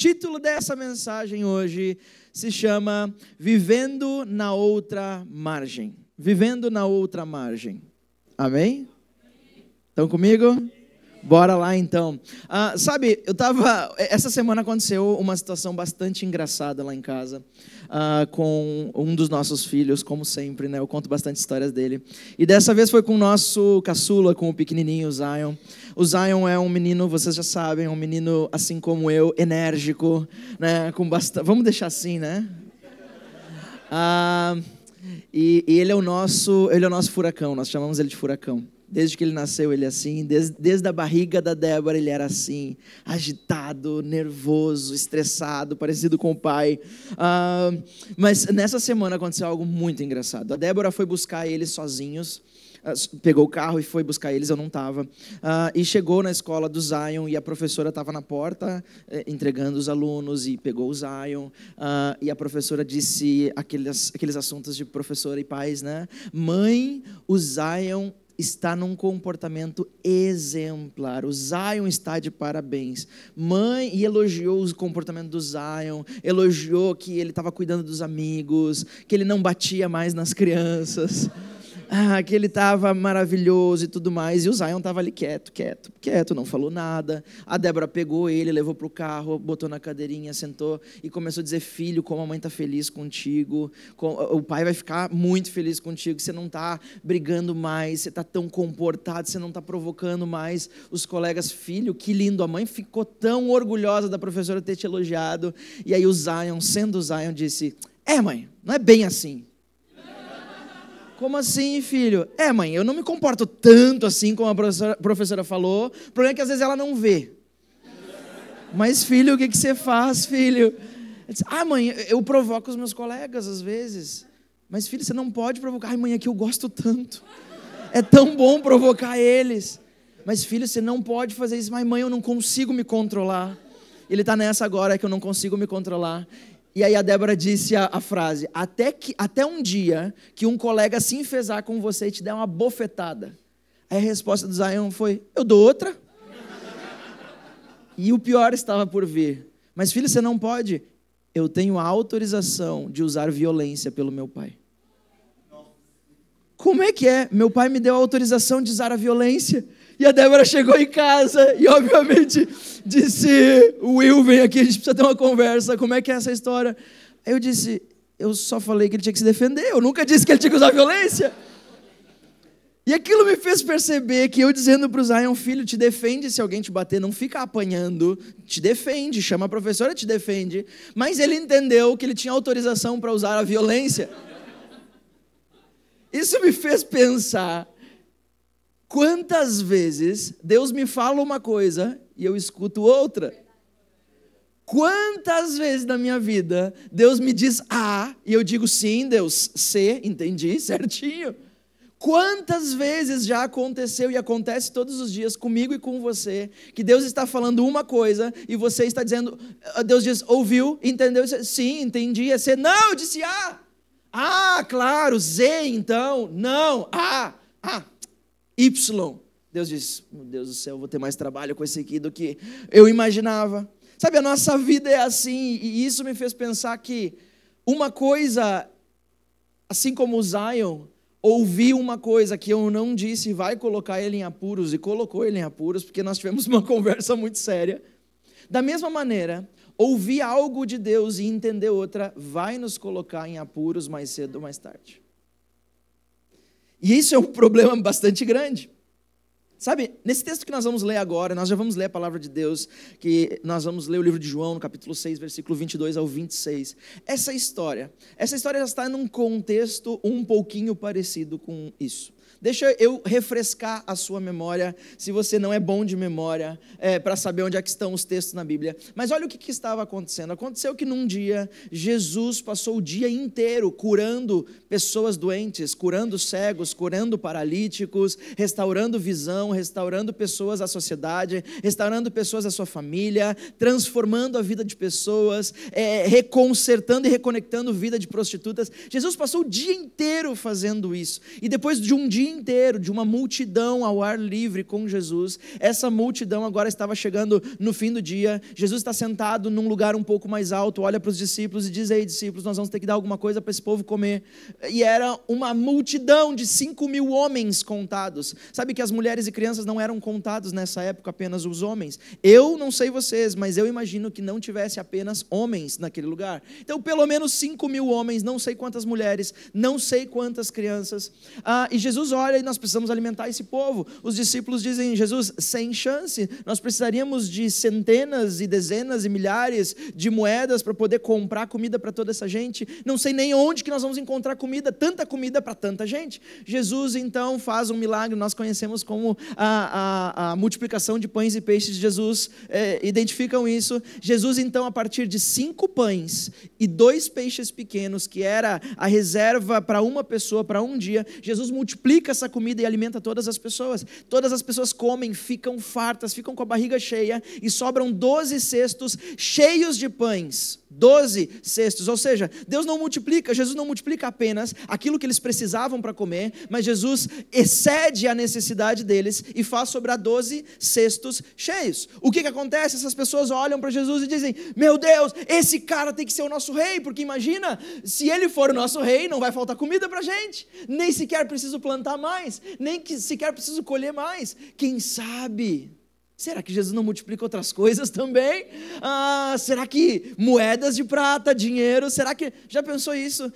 título dessa mensagem hoje se chama Vivendo na Outra Margem. Vivendo na Outra Margem. Amém? Estão comigo? Bora lá então. Essa semana aconteceu uma situação bastante engraçada lá em casa, com um dos nossos filhos, como sempre, né? Eu conto bastante histórias dele. E dessa vez foi com o nosso caçula, com o pequenininho, o Zion. O Zion é um menino, vocês já sabem, é um menino assim como eu, enérgico, né? Vamos deixar assim, né? E ele é o nosso furacão, nós chamamos ele de furacão. Desde que ele nasceu, ele é assim. Desde a barriga da Débora, ele era assim. Agitado, nervoso, estressado, parecido com o pai. Mas nessa semana aconteceu algo muito engraçado. A Débora foi buscar eles sozinhos. Pegou o carro e foi buscar eles, eu não estava. E chegou na escola do Zion e a professora estava na porta, entregando os alunos, e pegou o Zion. E a professora disse aqueles assuntos de professora e pais, né? Mãe, o Zion está num comportamento exemplar. O Zion está de parabéns. Mãe, e elogiou o comportamento do Zion, elogiou que ele estava cuidando dos amigos, que ele não batia mais nas crianças, que ele estava maravilhoso e tudo mais. E o Zion estava ali quieto, não falou nada. A Débora pegou ele, levou para o carro, botou na cadeirinha, sentou e começou a dizer: filho, como a mãe está feliz contigo, o pai vai ficar muito feliz contigo, você não está brigando mais, você está tão comportado, você não está provocando mais os colegas. Filho, que lindo, a mãe ficou tão orgulhosa da professora ter te elogiado. E aí o Zion, sendo o Zion, disse: mãe, não é bem assim. Como assim, filho? Mãe, eu não me comporto tanto assim como a professora falou. O problema é que às vezes ela não vê. Mas, filho, o que você faz, filho? Disse: mãe, eu provoco os meus colegas às vezes. Mas, filho, você não pode provocar. Mãe, é que eu gosto tanto. É tão bom provocar eles. Mas, filho, você não pode fazer isso. Mas, mãe, eu não consigo me controlar. Ele está nessa agora, que eu não consigo me controlar. E aí a Débora disse a frase: até um dia que um colega se enfezar com você e te der uma bofetada. Aí a resposta do Zion foi: eu dou outra. E o pior estava por vir. Mas, filho, você não pode. Eu tenho a autorização de usar violência pelo meu pai. Como é que é? Meu pai me deu a autorização de usar a violência. E a Débora chegou em casa e, obviamente, disse: Will, vem aqui, a gente precisa ter uma conversa. Como é que é essa história? Aí eu disse: eu só falei que ele tinha que se defender. Eu nunca disse que ele tinha que usar violência. E aquilo me fez perceber que eu dizendo para o Zion: filho, te defende se alguém te bater, não fica apanhando, te defende, chama a professora, te defende. Mas ele entendeu que ele tinha autorização para usar a violência. Isso me fez pensar: quantas vezes Deus me fala uma coisa e eu escuto outra? Quantas vezes na minha vida Deus me diz A e eu digo: sim, Deus, C, entendi, certinho. Quantas vezes já aconteceu e acontece todos os dias comigo e com você, que Deus está falando uma coisa e você está dizendo, Deus diz: ouviu, entendeu? Sim, entendi, é C. Não, eu disse A. Claro, Z então. Não, A. Y. Deus diz: meu Deus do céu, vou ter mais trabalho com esse aqui do que eu imaginava. Sabe, a nossa vida é assim, e isso me fez pensar que uma coisa, assim como o Zion, ouvir uma coisa que eu não disse vai colocar ele em apuros, e colocou ele em apuros, porque nós tivemos uma conversa muito séria. Da mesma maneira, ouvir algo de Deus e entender outra vai nos colocar em apuros mais cedo ou mais tarde. E isso é um problema bastante grande. Sabe, nesse texto que nós vamos ler agora, nós já vamos ler a palavra de Deus, que nós vamos ler o livro de João, no capítulo 6, versículo 22 ao 26. Essa história já está num contexto um pouquinho parecido com isso. Deixa eu refrescar a sua memória, se você não é bom de memória, para saber onde é que estão os textos na Bíblia. Mas olha o que estava acontecendo. Aconteceu que num dia, Jesus passou o dia inteiro curando pessoas doentes, curando cegos, curando paralíticos, restaurando visão, restaurando pessoas à sociedade, restaurando pessoas à sua família, transformando a vida de pessoas, reconsertando e reconectando a vida de prostitutas. Jesus passou o dia inteiro fazendo isso. E depois de um dia inteiro de uma multidão ao ar livre com Jesus. Essa multidão agora estava chegando no fim do dia. Jesus está sentado num lugar um pouco mais alto, olha para os discípulos e diz: ei, discípulos, nós vamos ter que dar alguma coisa para esse povo comer. E era uma multidão de 5.000 homens contados. Sabe que as mulheres e crianças não eram contados nessa época, apenas os homens. Eu não sei vocês, mas eu imagino que não tivesse apenas homens naquele lugar. Então, pelo menos 5.000 homens, não sei quantas mulheres, não sei quantas crianças. E Jesus olha e nós precisamos alimentar esse povo. Os discípulos dizem: Jesus, sem chance, nós precisaríamos de centenas e dezenas e milhares de moedas para poder comprar comida para toda essa gente. Não sei nem onde que nós vamos encontrar comida, tanta comida para tanta gente. Jesus então faz um milagre, nós conhecemos como a multiplicação de pães e peixes. Jesus identificam isso. Jesus então, a partir de 5 pães e 2 peixes pequenos, que era a reserva para uma pessoa, para um dia, Jesus multiplica essa comida e alimenta todas as pessoas. Todas as pessoas comem, ficam fartas, ficam com a barriga cheia e sobram 12 cestos cheios de pães. 12 cestos, ou seja, Deus não multiplica, Jesus não multiplica apenas aquilo que eles precisavam para comer, mas Jesus excede a necessidade deles e faz sobrar 12 cestos cheios. O que acontece? Essas pessoas olham para Jesus e dizem: meu Deus, esse cara tem que ser o nosso rei, porque imagina, se ele for o nosso rei, não vai faltar comida para a gente, nem sequer preciso plantar mais, nem sequer preciso colher mais. Quem sabe? Será que Jesus não multiplica outras coisas também? Será que moedas de prata, dinheiro, será que... Já pensou isso?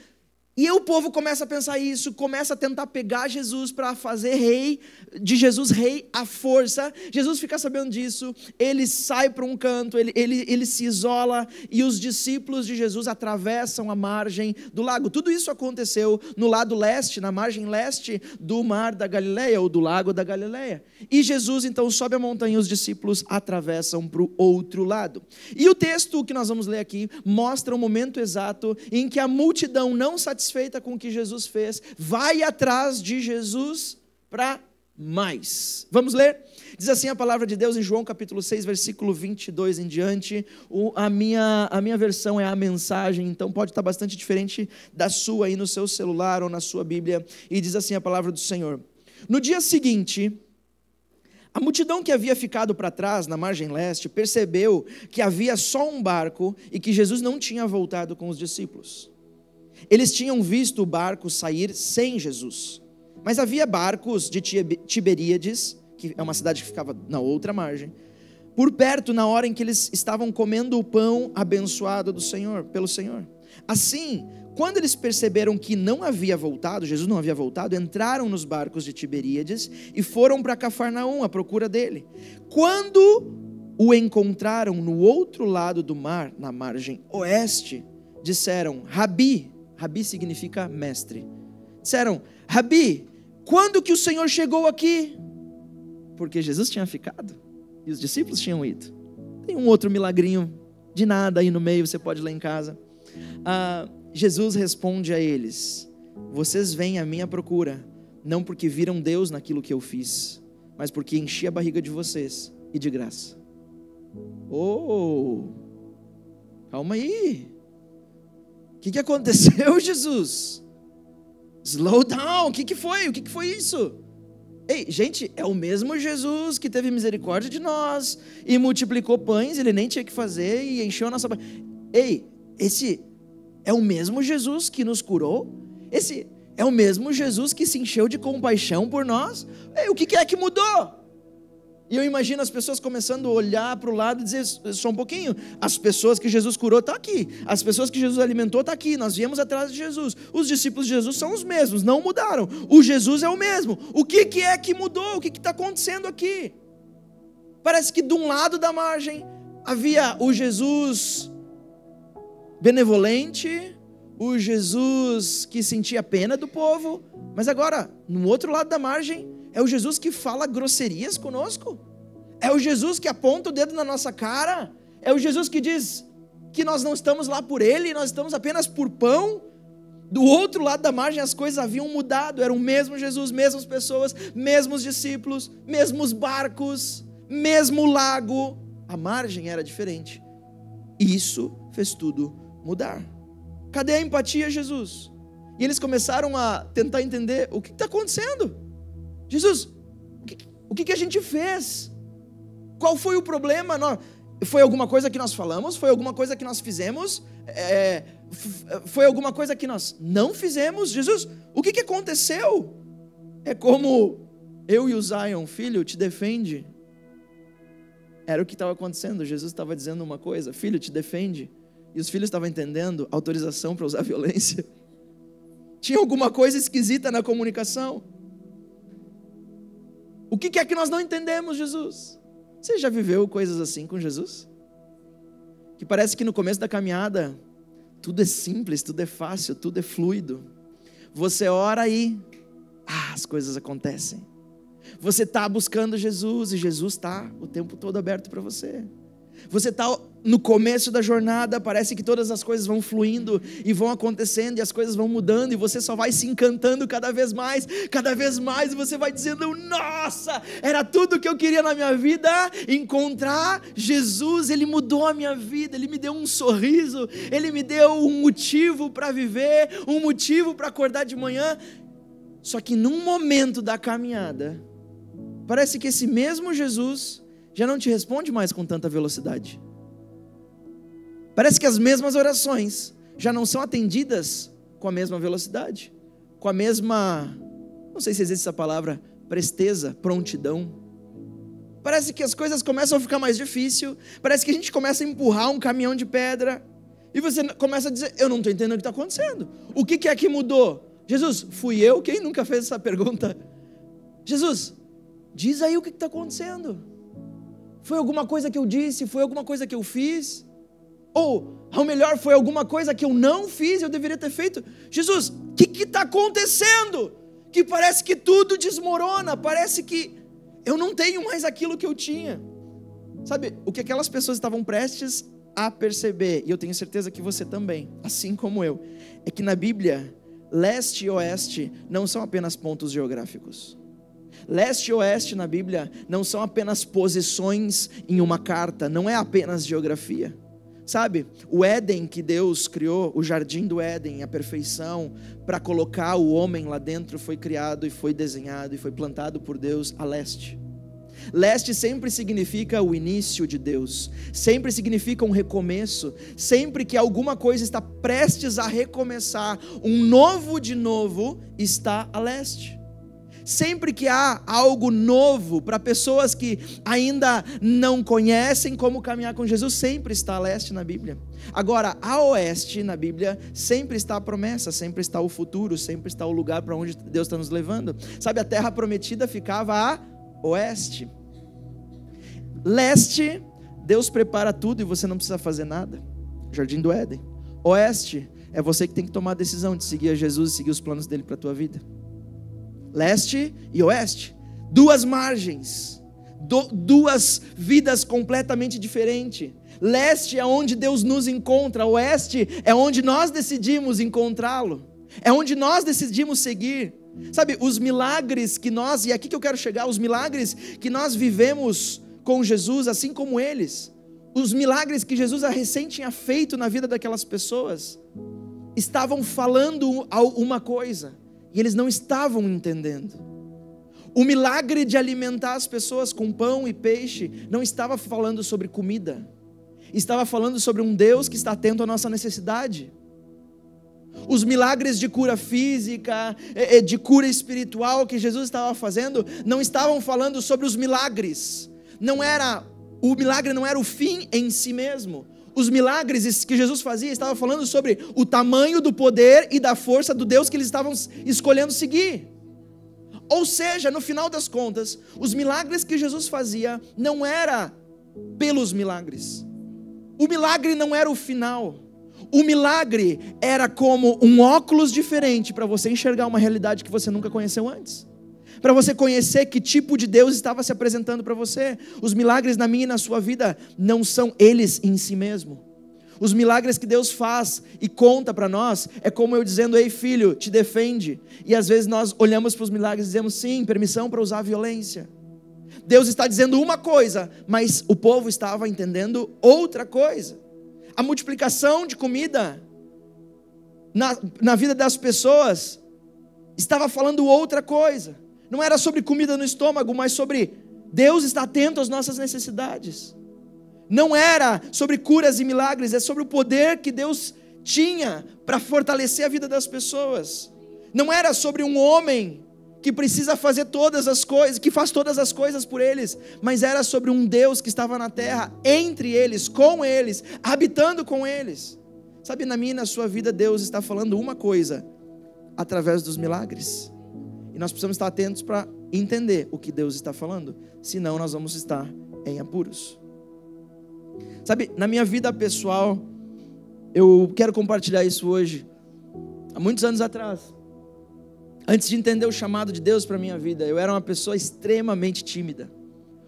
E o povo começa a pensar isso, começa a tentar pegar Jesus para fazer rei, de Jesus rei à força. Jesus fica sabendo disso, ele sai para um canto, ele se isola, e os discípulos de Jesus atravessam a margem do lago. Tudo isso aconteceu no lado leste, na margem leste do mar da Galileia, ou do lago da Galileia. E Jesus então sobe a montanha e os discípulos atravessam para o outro lado. E o texto que nós vamos ler aqui mostra o momento exato em que a multidão, não satisfeita com o que Jesus fez, vai atrás de Jesus para mais. Vamos ler? Diz assim a palavra de Deus em João capítulo 6, versículo 22 em diante. A minha versão é a Mensagem, então pode estar bastante diferente da sua aí no seu celular ou na sua Bíblia. E diz assim a palavra do Senhor: no dia seguinte, a multidão que havia ficado para trás, na margem leste, percebeu que havia só um barco e que Jesus não tinha voltado com os discípulos. Eles tinham visto o barco sair sem Jesus, mas havia barcos de Tiberíades, que é uma cidade que ficava na outra margem, por perto na hora em que eles estavam comendo o pão abençoado do Senhor, pelo Senhor. Assim, quando eles perceberam que não havia voltado, Jesus não havia voltado, entraram nos barcos de Tiberíades e foram para Cafarnaum à procura dele. Quando o encontraram no outro lado do mar, na margem oeste, disseram: Rabi, Rabi significa mestre. Disseram: Rabi, quando que o Senhor chegou aqui? Porque Jesus tinha ficado e os discípulos tinham ido. Tem um outro milagrinho de nada aí no meio, você pode ler em casa. Jesus responde a eles: vocês vêm à minha procura, não porque viram Deus naquilo que eu fiz, mas porque enchi a barriga de vocês e de graça. Calma aí. O que aconteceu, Jesus? Slow down, o que foi? O que foi isso? Ei, gente, é o mesmo Jesus que teve misericórdia de nós e multiplicou pães, ele nem tinha que fazer e encheu a nossa barriga. Ei, esse é o mesmo Jesus que nos curou? Esse é o mesmo Jesus que se encheu de compaixão por nós? Ei, o que é que mudou? E eu imagino as pessoas começando a olhar para o lado e dizer: só um pouquinho, as pessoas que Jesus curou estão aqui, as pessoas que Jesus alimentou estão aqui, nós viemos atrás de Jesus, os discípulos de Jesus são os mesmos, não mudaram, o Jesus é o mesmo. O que é que mudou? O que está acontecendo aqui? Parece que de um lado da margem havia o Jesus benevolente, o Jesus que sentia pena do povo, mas agora, no outro lado da margem, é o Jesus que fala grosserias conosco, é o Jesus que aponta o dedo na nossa cara, é o Jesus que diz que nós não estamos lá por Ele, nós estamos apenas por pão. Do outro lado da margem as coisas haviam mudado, era o mesmo Jesus, mesmas pessoas, mesmos discípulos, mesmos barcos, mesmo lago, a margem era diferente, e isso fez tudo mudar. Cadê a empatia, Jesus? E eles começaram a tentar entender o que está acontecendo. Jesus, o que a gente fez? Qual foi o problema? Foi alguma coisa que nós falamos? Foi alguma coisa que nós fizemos? Foi alguma coisa que nós não fizemos? Jesus, o que aconteceu? É como eu e o Zion, filho, te defende. Era o que estava acontecendo. Jesus estava dizendo uma coisa: filho, te defende. E os filhos estavam entendendo autorização para usar violência. Tinha alguma coisa esquisita na comunicação. O que é que nós não entendemos, Jesus? Você já viveu coisas assim com Jesus? Que parece que no começo da caminhada tudo é simples, tudo é fácil, tudo é fluido. Você ora e as coisas acontecem. Você está buscando Jesus e Jesus está o tempo todo aberto para você. Você está no começo da jornada, parece que todas as coisas vão fluindo e vão acontecendo e as coisas vão mudando e você só vai se encantando cada vez mais, e você vai dizendo: nossa, era tudo que eu queria na minha vida, encontrar Jesus. Ele mudou a minha vida, Ele me deu um sorriso, Ele me deu um motivo para viver, um motivo para acordar de manhã. Só que num momento da caminhada, parece que esse mesmo Jesus já não te responde mais com tanta velocidade. Parece que as mesmas orações já não são atendidas com a mesma velocidade, com a mesma, não sei se existe essa palavra, presteza, prontidão. Parece que as coisas começam a ficar mais difíceis, parece que a gente começa a empurrar um caminhão de pedra, e você começa a dizer: eu não estou entendendo o que está acontecendo. O que é que mudou? Jesus, fui eu? Quem nunca fez essa pergunta? Jesus, diz aí o que está acontecendo. Foi alguma coisa que eu disse? Foi alguma coisa que eu fiz? Ou, ao melhor, foi alguma coisa que eu não fiz, eu deveria ter feito? Jesus, o que está acontecendo? Que parece que tudo desmorona, parece que eu não tenho mais aquilo que eu tinha. Sabe, o que aquelas pessoas estavam prestes a perceber, e eu tenho certeza que você também, assim como eu, é que na Bíblia, leste e oeste não são apenas pontos geográficos. Leste e oeste na Bíblia não são apenas posições em uma carta, não é apenas geografia. Sabe, o Éden que Deus criou, o jardim do Éden, a perfeição, para colocar o homem lá dentro, foi criado e foi desenhado e foi plantado por Deus a leste. Leste sempre significa o início de Deus, sempre significa um recomeço, sempre que alguma coisa está prestes a recomeçar, um novo de novo está a leste. Sempre que há algo novo para pessoas que ainda não conhecem como caminhar com Jesus, sempre está a leste na Bíblia. Agora, a oeste na Bíblia sempre está a promessa, sempre está o futuro, sempre está o lugar para onde Deus está nos levando. Sabe, a terra prometida ficava a oeste. Leste, Deus prepara tudo e você não precisa fazer nada. Jardim do Éden. Oeste, é você que tem que tomar a decisão de seguir a Jesus e seguir os planos dele para a tua vida. Leste e oeste, duas margens, duas vidas completamente diferentes. Leste é onde Deus nos encontra, oeste é onde nós decidimos encontrá-lo, é onde nós decidimos seguir. Sabe, os milagres que nós, e é aqui que eu quero chegar, os milagres que nós vivemos com Jesus, assim como eles, os milagres que Jesus recém tinha feito na vida daquelas pessoas, estavam falando uma coisa, e eles não estavam entendendo. O milagre de alimentar as pessoas com pão e peixe não estava falando sobre comida, estava falando sobre um Deus que está atento à nossa necessidade. Os milagres de cura física, de cura espiritual que Jesus estava fazendo, não estavam falando sobre os milagres. O milagre não era o fim em si mesmo. Os milagres que Jesus fazia estavam falando sobre o tamanho do poder e da força do Deus que eles estavam escolhendo seguir. Ou seja, no final das contas, os milagres que Jesus fazia não era pelos milagres. O milagre não era o final. O milagre era como um óculos diferente para você enxergar uma realidade que você nunca conheceu antes. Para você conhecer que tipo de Deus estava se apresentando para você. Os milagres na minha e na sua vida não são eles em si mesmo. Os milagres que Deus faz e conta para nós é como eu dizendo: ei filho, te defende. E às vezes nós olhamos para os milagres e dizemos: sim, permissão para usar violência. Deus está dizendo uma coisa, mas o povo estava entendendo outra coisa. A multiplicação de comida na vida das pessoas estava falando outra coisa. Não era sobre comida no estômago, mas sobre Deus estar atento às nossas necessidades. Não era sobre curas e milagres, é sobre o poder que Deus tinha para fortalecer a vida das pessoas. Não era sobre um homem que precisa fazer todas as coisas, que faz todas as coisas por eles, mas era sobre um Deus que estava na terra, entre eles, com eles, habitando com eles. Sabe, na minha e na sua vida, Deus está falando uma coisa, através dos milagres. E nós precisamos estar atentos para entender o que Deus está falando, senão nós vamos estar em apuros. Sabe, na minha vida pessoal, eu quero compartilhar isso hoje. Há muitos anos atrás, antes de entender o chamado de Deus para a minha vida, eu era uma pessoa extremamente tímida.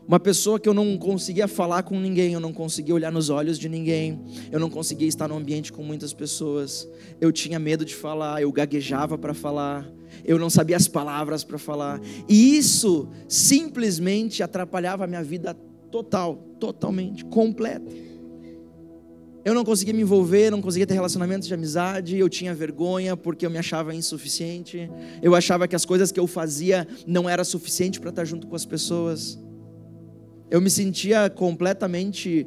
Uma pessoa que eu não conseguia falar com ninguém, eu não conseguia olhar nos olhos de ninguém, eu não conseguia estar num ambiente com muitas pessoas. Eu tinha medo de falar, eu gaguejava para falar, eu não sabia as palavras para falar. E isso simplesmente atrapalhava a minha vida totalmente, completa. Eu não conseguia me envolver, não conseguia ter relacionamentos de amizade, eu tinha vergonha porque eu me achava insuficiente, eu achava que as coisas que eu fazia não era suficiente para estar junto com as pessoas. Eu me sentia completamente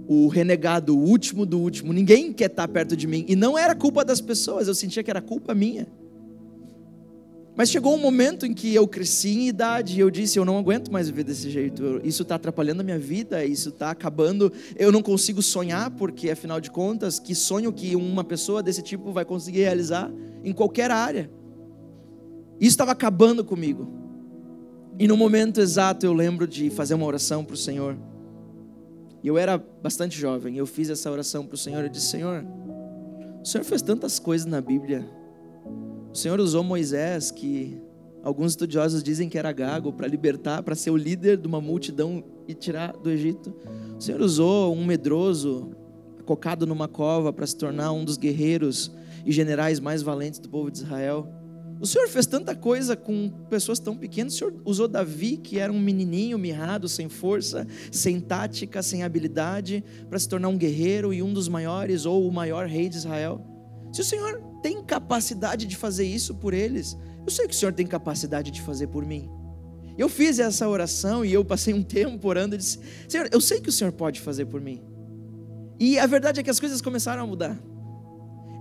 o renegado, o último do último, ninguém quer estar perto de mim, e não era culpa das pessoas, eu sentia que era culpa minha. Mas chegou um momento em que eu cresci em idade e eu disse, eu não aguento mais viver desse jeito, isso está atrapalhando a minha vida, isso está acabando, eu não consigo sonhar, porque afinal de contas, que sonho que uma pessoa desse tipo vai conseguir realizar em qualquer área? Isso estava acabando comigo. E no momento exato eu lembro de fazer uma oração para o Senhor. E eu era bastante jovem, eu fiz essa oração para o Senhor e disse, Senhor, o Senhor fez tantas coisas na Bíblia. O Senhor usou Moisés, que alguns estudiosos dizem que era gago, para libertar, para ser o líder de uma multidão e tirar do Egito. O Senhor usou um medroso, cocado numa cova, para se tornar um dos guerreiros e generais mais valentes do povo de Israel. O Senhor fez tanta coisa com pessoas tão pequenas. O Senhor usou Davi, que era um menininho mirrado, sem força, sem tática, sem habilidade, para se tornar um guerreiro e um dos maiores, ou o maior rei de Israel. Se o Senhor tem capacidade de fazer isso por eles, eu sei que o Senhor tem capacidade de fazer por mim. Eu fiz essa oração e eu passei um tempo orando e disse, Senhor, eu sei que o Senhor pode fazer por mim. E a verdade é que as coisas começaram a mudar.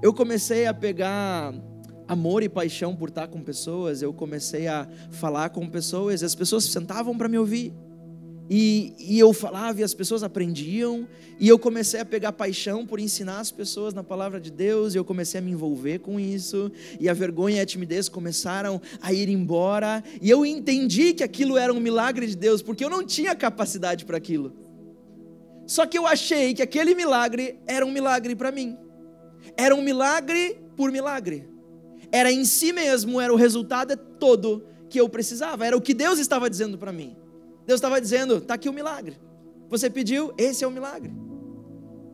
Eu comecei a pegar amor e paixão por estar com pessoas, eu comecei a falar com pessoas, e as pessoas sentavam para me ouvir, e eu falava e as pessoas aprendiam, e eu comecei a pegar paixão por ensinar as pessoas na palavra de Deus, e eu comecei a me envolver com isso, e a vergonha e a timidez começaram a ir embora, e eu entendi que aquilo era um milagre de Deus, porque eu não tinha capacidade para aquilo, só que eu achei que aquele milagre era um milagre para mim, era um milagre por milagre, era em si mesmo, era o resultado todo que eu precisava, era o que Deus estava dizendo para mim. Deus estava dizendo, está aqui o milagre, você pediu, esse é o milagre.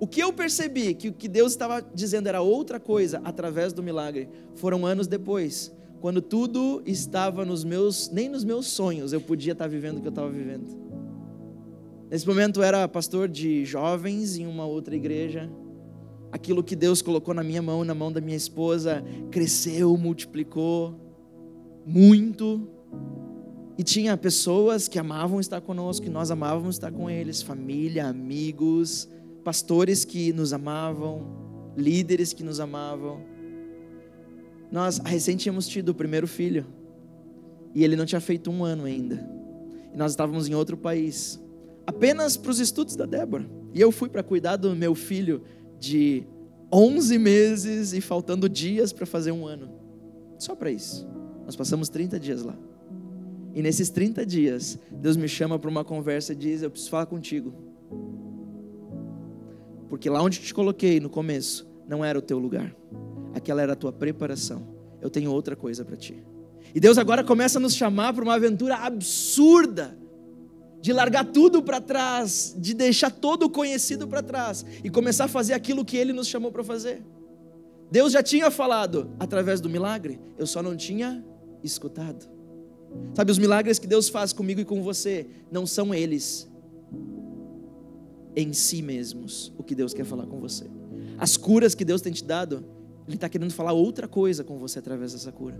O que eu percebi, que o que Deus estava dizendo era outra coisa, através do milagre, foram anos depois, quando tudo estava nem nos meus sonhos, eu podia estar vivendo o que eu estava vivendo. Nesse momento eu era pastor de jovens em uma outra igreja. Aquilo que Deus colocou na minha mão, na mão da minha esposa, cresceu, multiplicou muito. E tinha pessoas que amavam estar conosco, que nós amávamos estar com eles, família, amigos, pastores que nos amavam, líderes que nos amavam. Nós recém tínhamos tido o primeiro filho, e ele não tinha feito 1 ano ainda. E nós estávamos em outro país, apenas para os estudos da Débora. E eu fui para cuidar do meu filho de 11 meses e faltando dias para fazer 1 ano. Só para isso. Nós passamos 30 dias lá. E nesses 30 dias, Deus me chama para uma conversa e diz, eu preciso falar contigo. Porque lá onde te coloquei no começo, não era o teu lugar. Aquela era a tua preparação. Eu tenho outra coisa para ti. E Deus agora começa a nos chamar para uma aventura absurda. De largar tudo para trás, de deixar todo o conhecido para trás e começar a fazer aquilo que Ele nos chamou para fazer. Deus já tinha falado através do milagre, eu só não tinha escutado. Sabe, os milagres que Deus faz comigo e com você, não são eles em si mesmos o que Deus quer falar com você. As curas que Deus tem te dado, Ele está querendo falar outra coisa com você através dessa cura.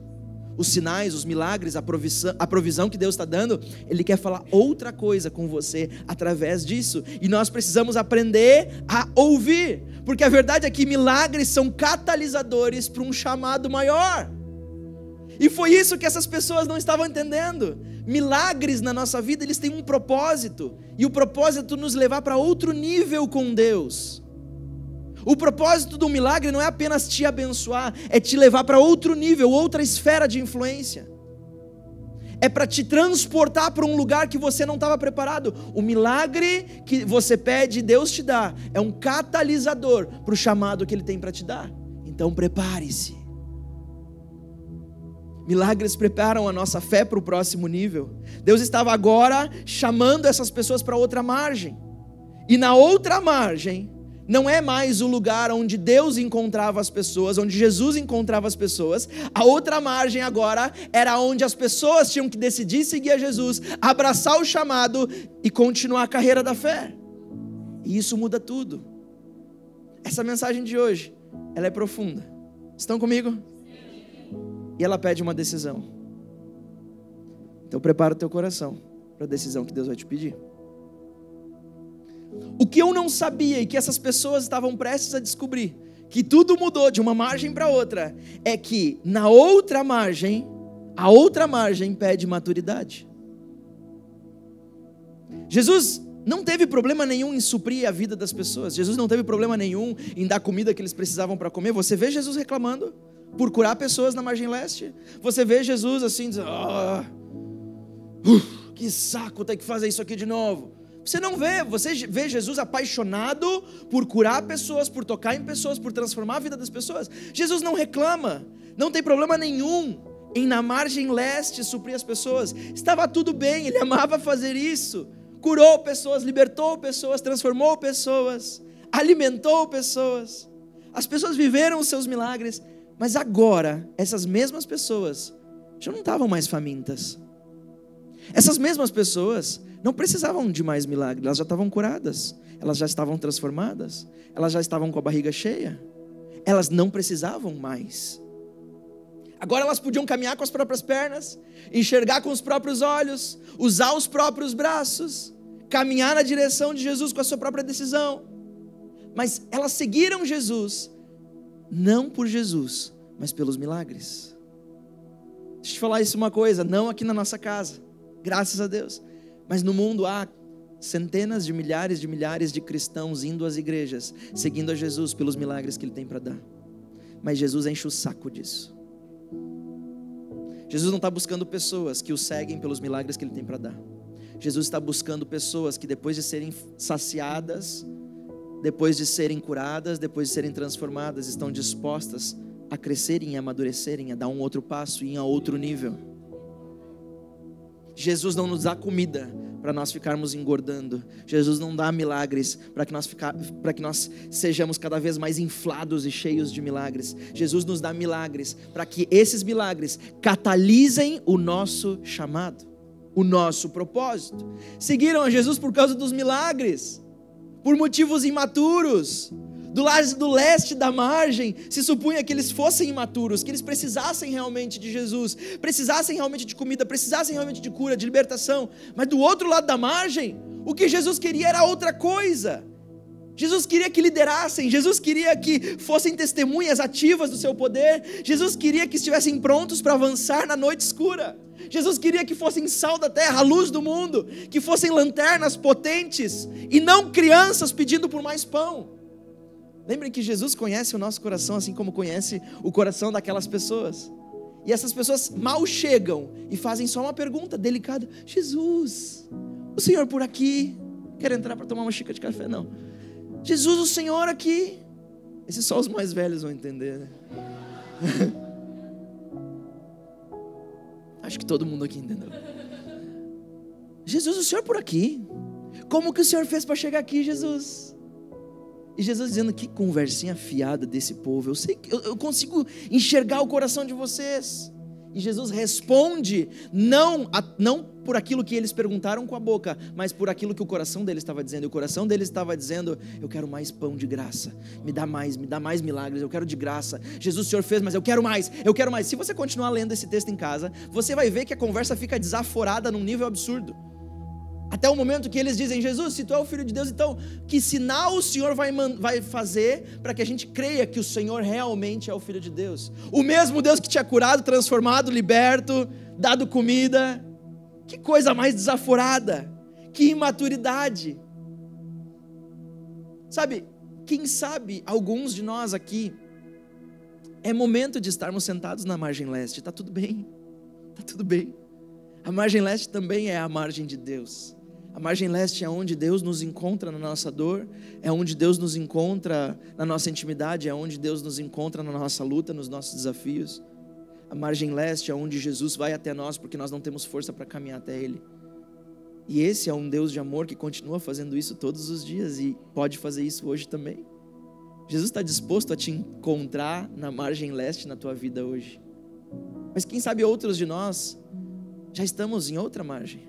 os sinais, os milagres, a provisão que Deus está dando, Ele quer falar outra coisa com você através disso. E nós precisamos aprender a ouvir, porque a verdade é que milagres são catalisadores para um chamado maior. E foi isso que essas pessoas não estavam entendendo. Milagres na nossa vida, eles têm um propósito, e o propósito é nos levar para outro nível com Deus. O propósito do milagre não é apenas te abençoar, é te levar para outro nível, outra esfera de influência. É para te transportar para um lugar que você não estava preparado. O milagre que você pede, Deus te dá, é um catalisador para o chamado que Ele tem para te dar. Então prepare-se. Milagres preparam a nossa fé para o próximo nível. Deus estava agora chamando essas pessoas para outra margem. E na outra margem, não é mais o lugar onde Deus encontrava as pessoas, onde Jesus encontrava as pessoas. A outra margem agora era onde as pessoas tinham que decidir seguir a Jesus, abraçar o chamado e continuar a carreira da fé. E isso muda tudo. Essa mensagem de hoje, ela é profunda. Estão comigo? E ela pede uma decisão. Então prepara o teu coração para a decisão que Deus vai te pedir. O que eu não sabia e que essas pessoas estavam prestes a descobrir, que tudo mudou de uma margem para outra, é que na outra margem, a outra margem pede maturidade. Jesus não teve problema nenhum em suprir a vida das pessoas. Jesus não teve problema nenhum em dar comida que eles precisavam para comer. Você vê Jesus reclamando por curar pessoas na margem leste? Você vê Jesus assim, dizendo, que saco ter que fazer isso aqui de novo. Você não vê, você vê Jesus apaixonado por curar pessoas, por tocar em pessoas, por transformar a vida das pessoas. Jesus não reclama, não tem problema nenhum em na margem leste suprir as pessoas. Estava tudo bem, Ele amava fazer isso. Curou pessoas, libertou pessoas, transformou pessoas, alimentou pessoas. As pessoas viveram os seus milagres, mas agora essas mesmas pessoas já não estavam mais famintas. Essas mesmas pessoas não precisavam de mais milagre, elas já estavam curadas, elas já estavam transformadas, elas já estavam com a barriga cheia, elas não precisavam mais. Agora elas podiam caminhar com as próprias pernas, enxergar com os próprios olhos, usar os próprios braços, caminhar na direção de Jesus com a sua própria decisão. Mas elas seguiram Jesus, não por Jesus, mas pelos milagres. Deixa eu te falar isso uma coisa, não aqui na nossa casa, graças a Deus, mas no mundo há centenas de milhares de cristãos indo às igrejas, seguindo a Jesus pelos milagres que Ele tem para dar. Mas Jesus enche o saco disso. Jesus não está buscando pessoas que o seguem pelos milagres que Ele tem para dar. Jesus está buscando pessoas que depois de serem saciadas, depois de serem curadas, depois de serem transformadas, estão dispostas a crescerem e amadurecerem, a dar um outro passo e ir a outro nível. Jesus não nos dá comida para nós ficarmos engordando. Jesus não dá milagres para que nós sejamos cada vez mais inflados e cheios de milagres. Jesus nos dá milagres para que esses milagres catalisem o nosso chamado, o nosso propósito. Seguiram a Jesus por causa dos milagres, por motivos imaturos. Do lado do leste da margem, se supunha que eles fossem imaturos, que eles precisassem realmente de Jesus, precisassem realmente de comida, precisassem realmente de cura, de libertação. Mas do outro lado da margem, o que Jesus queria era outra coisa. Jesus queria que liderassem, Jesus queria que fossem testemunhas ativas do seu poder, Jesus queria que estivessem prontos para avançar na noite escura. Jesus queria que fossem sal da terra, a luz do mundo, que fossem lanternas potentes e não crianças pedindo por mais pão. Lembrem que Jesus conhece o nosso coração assim como conhece o coração daquelas pessoas. E essas pessoas mal chegam e fazem só uma pergunta delicada: Jesus, o Senhor por aqui? Quer entrar para tomar uma xícara de café? Não. Jesus, o Senhor aqui? Esses só os mais velhos vão entender, né? Acho que todo mundo aqui entendeu. Jesus, o Senhor por aqui? Como que o Senhor fez para chegar aqui, Jesus? E Jesus dizendo: que conversinha fiada desse povo. Eu sei que eu consigo enxergar o coração de vocês. E Jesus responde não por aquilo que eles perguntaram com a boca, mas por aquilo que o coração deles estava dizendo. E o coração deles estava dizendo: eu quero mais pão de graça, me dá mais milagres, eu quero de graça. Jesus, o Senhor fez, mas eu quero mais. Se você continuar lendo esse texto em casa, você vai ver que a conversa fica desaforada num nível absurdo. Até o momento que eles dizem: Jesus, se tu é o Filho de Deus, então que sinal o Senhor vai fazer para que a gente creia que o Senhor realmente é o Filho de Deus? O mesmo Deus que tinha curado, transformado, liberto, dado comida. Que coisa mais desaforada, que imaturidade. Sabe, quem sabe alguns de nós aqui, é momento de estarmos sentados na margem leste. Está tudo bem, a margem leste também é a margem de Deus. A margem leste é onde Deus nos encontra na nossa dor, é onde Deus nos encontra na nossa intimidade, é onde Deus nos encontra na nossa luta, nos nossos desafios. A margem leste é onde Jesus vai até nós, porque nós não temos força para caminhar até Ele. E esse é um Deus de amor que continua fazendo isso todos os dias e pode fazer isso hoje também. Jesus está disposto a te encontrar na margem leste na tua vida hoje. Mas quem sabe outros de nós já estamos em outra margem,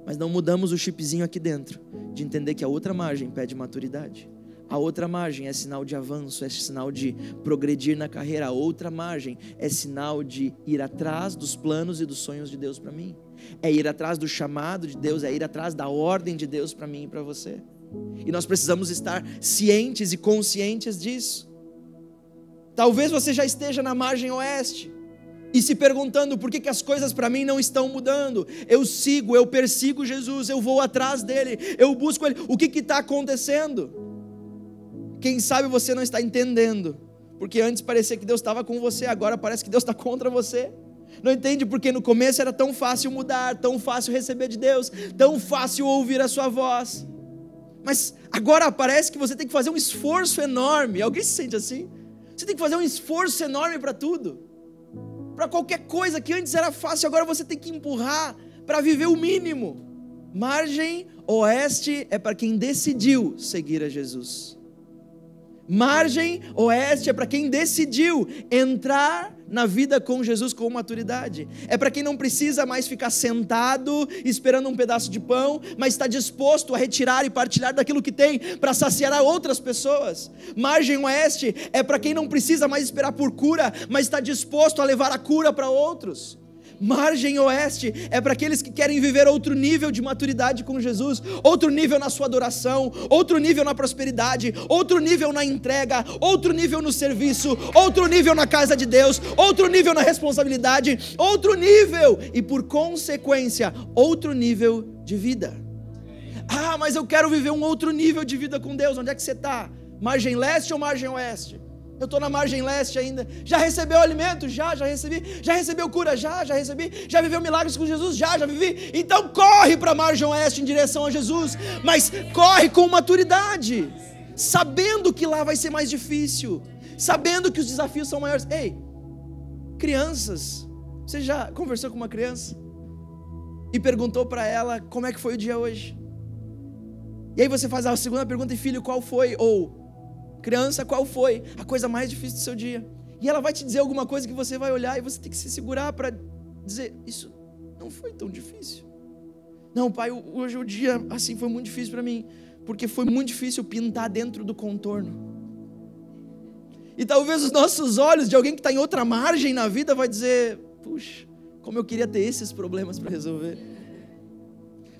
mas não mudamos o chipzinho aqui dentro, de entender que a outra margem pede maturidade. A outra margem é sinal de avanço, é sinal de progredir na carreira. A outra margem é sinal de ir atrás dos planos e dos sonhos de Deus para mim. É ir atrás do chamado de Deus, é ir atrás da ordem de Deus para mim e para você. E nós precisamos estar cientes e conscientes disso. Talvez você já esteja na margem oeste e se perguntando: por que as coisas para mim não estão mudando? Eu persigo Jesus, eu vou atrás dele, eu busco ele, o que está acontecendo? Quem sabe você não está entendendo, porque antes parecia que Deus estava com você, agora parece que Deus está contra você. Não entende porque no começo era tão fácil mudar, tão fácil receber de Deus, tão fácil ouvir a sua voz, mas agora parece que você tem que fazer um esforço enorme. Alguém se sente assim? Você tem que fazer um esforço enorme para tudo. Para qualquer coisa que antes era fácil, agora você tem que empurrar para viver o mínimo. Margem oeste é para quem decidiu seguir a Jesus. Margem oeste é para quem decidiu entrar na vida com Jesus com maturidade. É para quem não precisa mais ficar sentado esperando um pedaço de pão, mas está disposto a retirar e partilhar daquilo que tem para saciar a outras pessoas. Margem oeste é para quem não precisa mais esperar por cura, mas está disposto a levar a cura para outros. Margem oeste é para aqueles que querem viver outro nível de maturidade com Jesus, outro nível na sua adoração, outro nível na prosperidade, outro nível na entrega, outro nível no serviço, outro nível na casa de Deus, outro nível na responsabilidade, outro nível e por consequência, outro nível de vida. Ah, mas eu quero viver um outro nível de vida com Deus. Onde é que você está? Margem leste ou margem oeste? Eu estou na margem leste ainda. Já recebeu alimento? Já recebi. Já recebeu cura? Já recebi. Já viveu milagres com Jesus? Já vivi. Então corre para a margem oeste em direção a Jesus, mas corre com maturidade, sabendo que lá vai ser mais difícil, sabendo que os desafios são maiores. Ei, crianças, você já conversou com uma criança e perguntou para ela como é que foi o dia hoje? E aí você faz a segunda pergunta: e filho, qual foi? Ou criança, qual foi a coisa mais difícil do seu dia? E ela vai te dizer alguma coisa que você vai olhar e você tem que se segurar para dizer: isso não foi tão difícil. Não, pai, hoje o dia assim foi muito difícil para mim, porque foi muito difícil pintar dentro do contorno. E talvez os nossos olhos de alguém que está em outra margem na vida vai dizer: puxa, como eu queria ter esses problemas para resolver.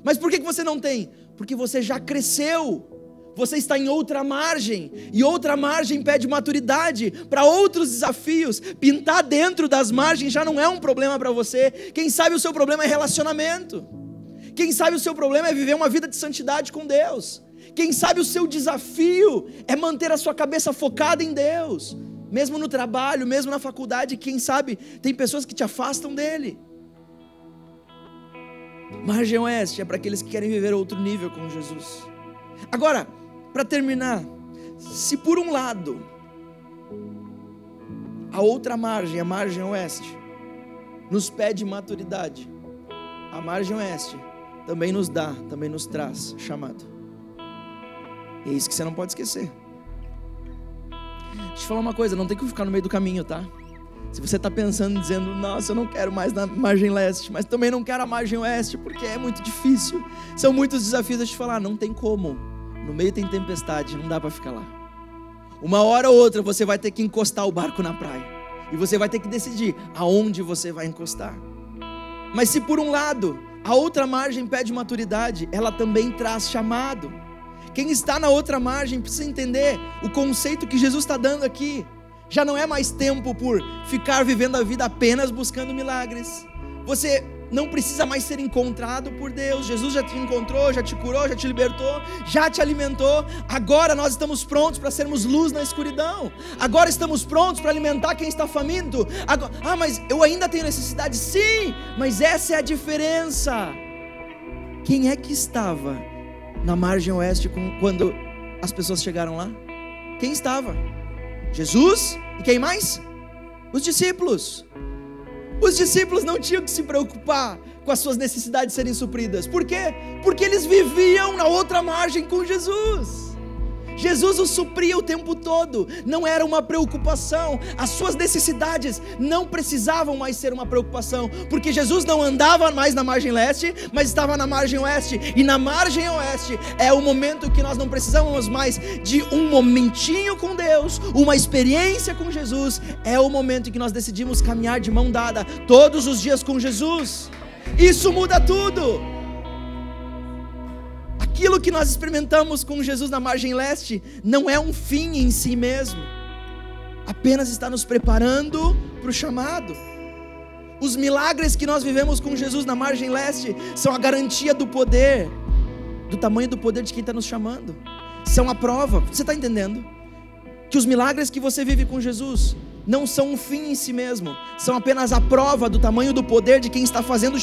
Mas por que você não tem? Porque você já cresceu. Você está em outra margem, e outra margem pede maturidade para outros desafios. Pintar dentro das margens já não é um problema para você. Quem sabe o seu problema é relacionamento. Quem sabe o seu problema é viver uma vida de santidade com Deus. Quem sabe o seu desafio é manter a sua cabeça focada em Deus, mesmo no trabalho, mesmo na faculdade. Quem sabe tem pessoas que te afastam dele. Margem oeste é para aqueles que querem viver outro nível com Jesus. Agora, para terminar, se por um lado a outra margem, a margem oeste, nos pede maturidade, a margem oeste também nos dá, também nos traz chamado. E é isso que você não pode esquecer. Deixa eu te falar uma coisa: não tem que ficar no meio do caminho, tá? Se você está pensando, dizendo, nossa, eu não quero mais na margem leste, mas também não quero a margem oeste, porque é muito difícil, são muitos desafios, a te falar, não tem como, no meio tem tempestade, não dá para ficar lá. Uma hora ou outra você vai ter que encostar o barco na praia, e você vai ter que decidir aonde você vai encostar. Mas se por um lado, a outra margem pede maturidade, ela também traz chamado. Quem está na outra margem precisa entender o conceito que Jesus está dando aqui. Já não é mais tempo por ficar vivendo a vida apenas buscando milagres. Você não precisa mais ser encontrado por Deus. Jesus já te encontrou, já te curou, já te libertou, já te alimentou. Agora nós estamos prontos para sermos luz na escuridão. Agora estamos prontos para alimentar quem está faminto. Agora, mas eu ainda tenho necessidade. Sim, mas essa é a diferença. Quem é que estava na margem oeste quando as pessoas chegaram lá? Quem estava? Jesus, e quem mais? Os discípulos. Os discípulos não tinham que se preocupar com as suas necessidades serem supridas. Por quê? Porque eles viviam na outra margem com Jesus. Jesus os supria o tempo todo, não era uma preocupação, as suas necessidades não precisavam mais ser uma preocupação, porque Jesus não andava mais na margem leste, mas estava na margem oeste, e na margem oeste é o momento que nós não precisamos mais de um momentinho com Deus, uma experiência com Jesus, é o momento em que nós decidimos caminhar de mão dada, todos os dias com Jesus. Isso muda tudo. Aquilo que nós experimentamos com Jesus na margem leste não é um fim em si mesmo, apenas está nos preparando para o chamado. Os milagres que nós vivemos com Jesus na margem leste são a garantia do poder, do tamanho do poder de quem está nos chamando, são a prova. Você está entendendo? Que os milagres que você vive com Jesus não são um fim em si mesmo, são apenas a prova do tamanho do poder de quem está fazendo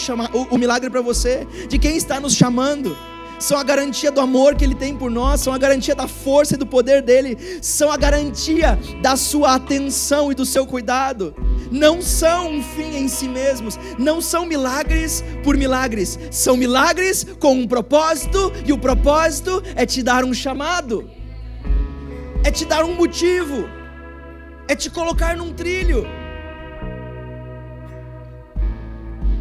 o milagre para você, de quem está nos chamando. São a garantia do amor que Ele tem por nós, são a garantia da força e do poder dEle, são a garantia da sua atenção e do seu cuidado. Não são um fim em si mesmos, não são milagres por milagres, são milagres com um propósito, e o propósito é te dar um chamado, é te dar um motivo, é te colocar num trilho.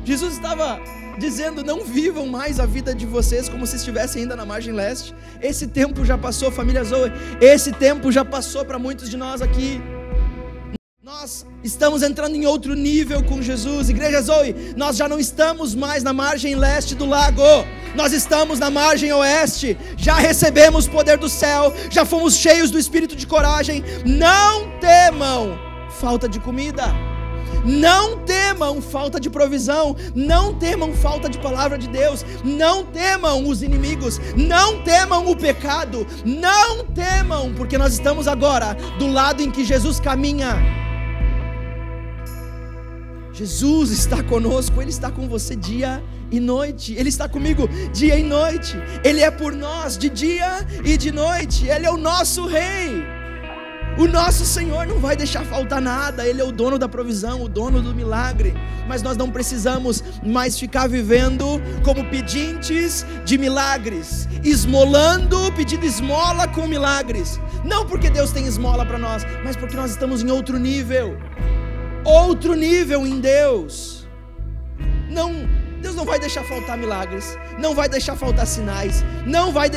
Jesus estava dizendo, não vivam mais a vida de vocês como se estivessem ainda na margem leste. Esse tempo já passou, família Zoe, esse tempo já passou para muitos de nós aqui. Nós estamos entrando em outro nível com Jesus. Igreja Zoe, nós já não estamos mais na margem leste do lago, nós estamos na margem oeste. Já recebemos o poder do céu, já fomos cheios do espírito de coragem. Não temam falta de comida, não temam falta de provisão, não temam falta de palavra de Deus, não temam os inimigos, não temam o pecado, não temam, porque nós estamos agora do lado em que Jesus caminha. Jesus está conosco, Ele está com você dia e noite, Ele está comigo dia e noite, Ele é por nós de dia e de noite, Ele é o nosso Rei. O nosso Senhor não vai deixar faltar nada, Ele é o dono da provisão, o dono do milagre. Mas nós não precisamos mais ficar vivendo como pedintes de milagres, esmolando, pedindo esmola com milagres. Não porque Deus tem esmola para nós, mas porque nós estamos em outro nível em Deus. Deus não vai deixar faltar milagres, não vai deixar faltar sinais, não vai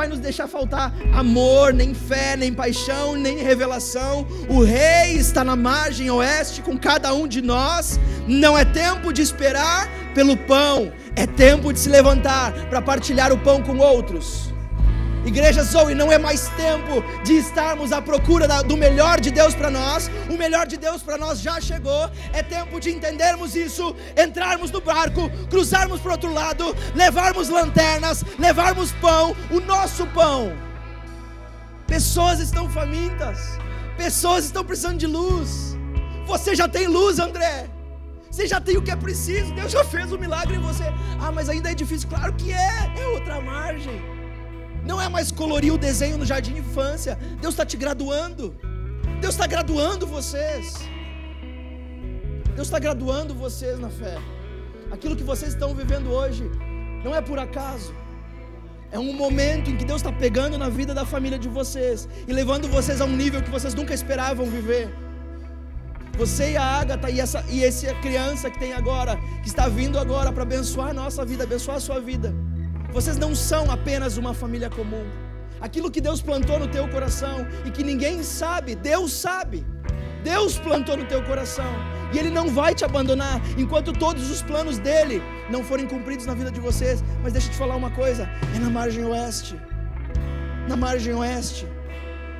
nos deixar faltar amor, nem fé, nem paixão, nem revelação. O Rei está na margem oeste com cada um de nós. Não é tempo de esperar pelo pão, é tempo de se levantar para partilhar o pão com outros. Igreja Zoe, não é mais tempo de estarmos à procura do melhor de Deus para nós. O melhor de Deus para nós já chegou. É tempo de entendermos isso, entrarmos no barco, cruzarmos para o outro lado, levarmos lanternas, levarmos pão, o nosso pão. Pessoas estão famintas, pessoas estão precisando de luz. Você já tem luz, André, você já tem o que é preciso, Deus já fez um milagre em você. Mas ainda é difícil. Claro que é outra margem. Não é mais colorir o desenho no jardim de infância. Deus está te graduando. Deus está graduando vocês. Deus está graduando vocês na fé. Aquilo que vocês estão vivendo hoje não é por acaso. É um momento em que Deus está pegando na vida da família de vocês e levando vocês a um nível que vocês nunca esperavam viver. Você e a Ágata e essa criança que tem agora, que está vindo agora para abençoar a nossa vida, abençoar a sua vida. Vocês não são apenas uma família comum. Aquilo que Deus plantou no teu coração e que ninguém sabe, Deus sabe. Deus plantou no teu coração e Ele não vai te abandonar enquanto todos os planos dEle não forem cumpridos na vida de vocês. Mas deixa eu te falar uma coisa, é na margem oeste,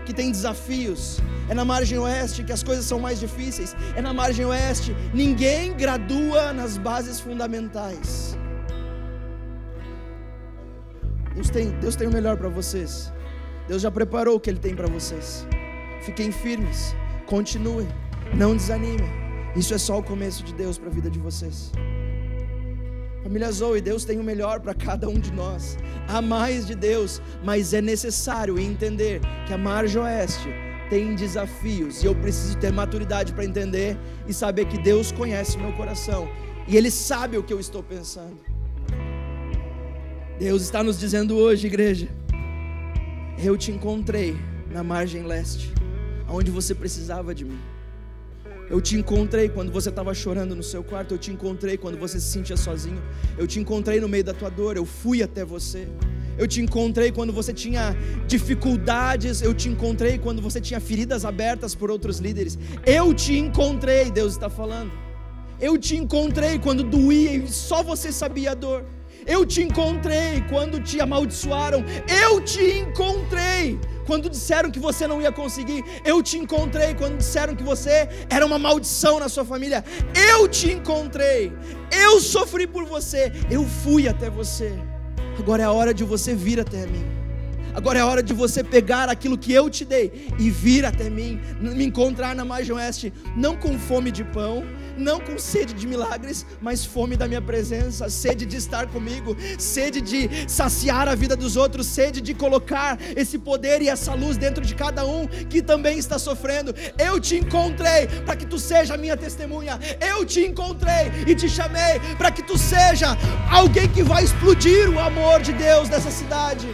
que tem desafios, é na margem oeste que as coisas são mais difíceis, é na margem oeste, ninguém gradua nas bases fundamentais. Deus tem o melhor para vocês. Deus já preparou o que Ele tem para vocês. Fiquem firmes, continuem, não desanimem. Isso é só o começo de Deus para a vida de vocês. Família Zoe, Deus tem o melhor para cada um de nós. Há mais de Deus, mas é necessário entender que a margem oeste tem desafios, e eu preciso ter maturidade para entender e saber que Deus conhece o meu coração e Ele sabe o que eu estou pensando. Deus está nos dizendo hoje, igreja, eu te encontrei na margem leste, onde você precisava de mim. Eu te encontrei quando você estava chorando no seu quarto. Eu te encontrei quando você se sentia sozinho. Eu te encontrei no meio da tua dor. Eu fui até você. Eu te encontrei quando você tinha dificuldades. Eu te encontrei quando você tinha feridas abertas por outros líderes. Eu te encontrei, Deus está falando. Eu te encontrei quando doía e só você sabia a dor. Eu te encontrei quando te amaldiçoaram. Eu te encontrei quando disseram que você não ia conseguir. Eu te encontrei quando disseram que você era uma maldição na sua família. Eu te encontrei. Eu sofri por você. Eu fui até você. Agora é a hora de você vir até mim. Agora é a hora de você pegar aquilo que eu te dei e vir até mim, me encontrar na margem oeste, não com fome de pão, não com sede de milagres, mas fome da minha presença, sede de estar comigo, sede de saciar a vida dos outros, sede de colocar esse poder e essa luz dentro de cada um que também está sofrendo. Eu te encontrei para que tu seja a minha testemunha. Eu te encontrei e te chamei para que tu seja alguém que vai explodir o amor de Deus nessa cidade.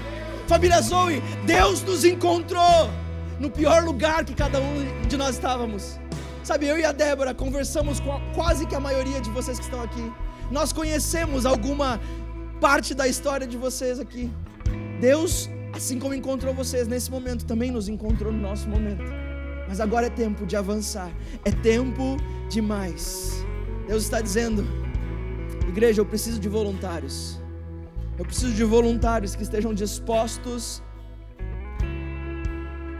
Família Zoe, Deus nos encontrou no pior lugar que cada um de nós estávamos. Sabe, eu e a Débora conversamos com quase que a maioria de vocês que estão aqui. Nós conhecemos alguma parte da história de vocês aqui. Deus, assim como encontrou vocês nesse momento, também nos encontrou no nosso momento. Mas agora é tempo de avançar, é tempo de mais. Deus está dizendo: igreja, eu preciso de voluntários. Eu preciso de voluntários que estejam dispostos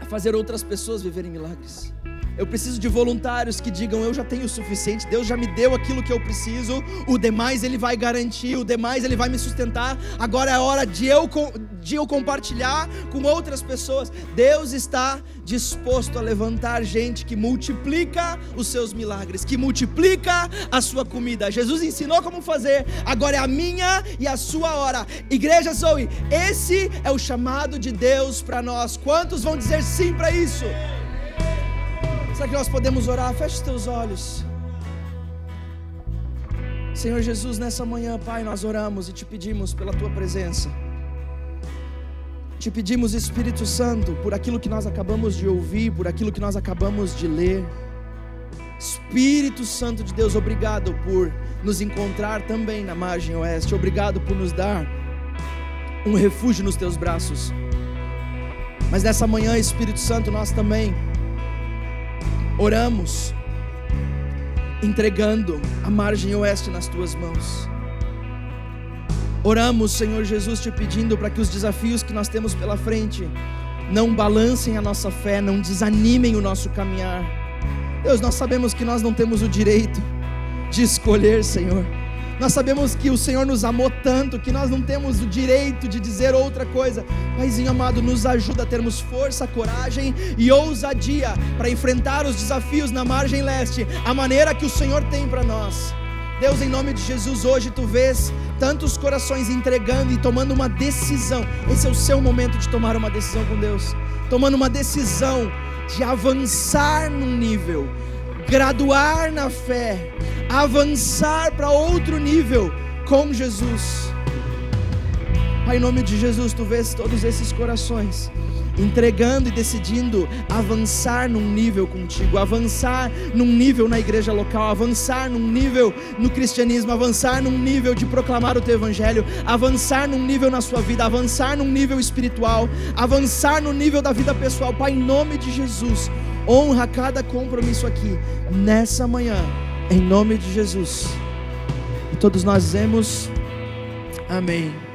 a fazer outras pessoas viverem milagres. Eu preciso de voluntários que digam: eu já tenho o suficiente, Deus já me deu aquilo que eu preciso, o demais Ele vai garantir, o demais Ele vai me sustentar. Agora é a hora de eu compartilhar com outras pessoas. Deus está disposto a levantar gente que multiplica os seus milagres, que multiplica a sua comida. Jesus ensinou como fazer, agora é a minha e a sua hora. Igreja Zoe, esse é o chamado de Deus para nós. Quantos vão dizer sim para isso? Será que nós podemos orar? Feche os teus olhos. Senhor Jesus, nessa manhã, Pai, nós oramos e te pedimos pela tua presença. Te pedimos, Espírito Santo, por aquilo que nós acabamos de ouvir, por aquilo que nós acabamos de ler. Espírito Santo de Deus, obrigado por nos encontrar também na margem oeste. Obrigado por nos dar um refúgio nos teus braços. Mas nessa manhã, Espírito Santo, nós também oramos, entregando a margem oeste nas tuas mãos. Oramos, Senhor Jesus, te pedindo para que os desafios que nós temos pela frente não balancem a nossa fé, não desanimem o nosso caminhar. Deus, nós sabemos que nós não temos o direito de escolher, Senhor. Nós sabemos que o Senhor nos amou tanto que nós não temos o direito de dizer outra coisa. Paizinho amado, nos ajuda a termos força, coragem e ousadia para enfrentar os desafios na margem leste, a maneira que o Senhor tem para nós. Deus, em nome de Jesus, hoje tu vês tantos corações entregando e tomando uma decisão. Esse é o seu momento de tomar uma decisão com Deus, tomando uma decisão de avançar num nível, graduar na fé, avançar para outro nível com Jesus. Pai, em nome de Jesus, tu vês todos esses corações entregando e decidindo avançar num nível contigo, avançar num nível na igreja local, avançar num nível no cristianismo, avançar num nível de proclamar o teu evangelho, avançar num nível na sua vida, avançar num nível espiritual, avançar no nível da vida pessoal. Pai, em nome de Jesus, honra cada compromisso aqui, nessa manhã, em nome de Jesus. E todos nós dizemos amém.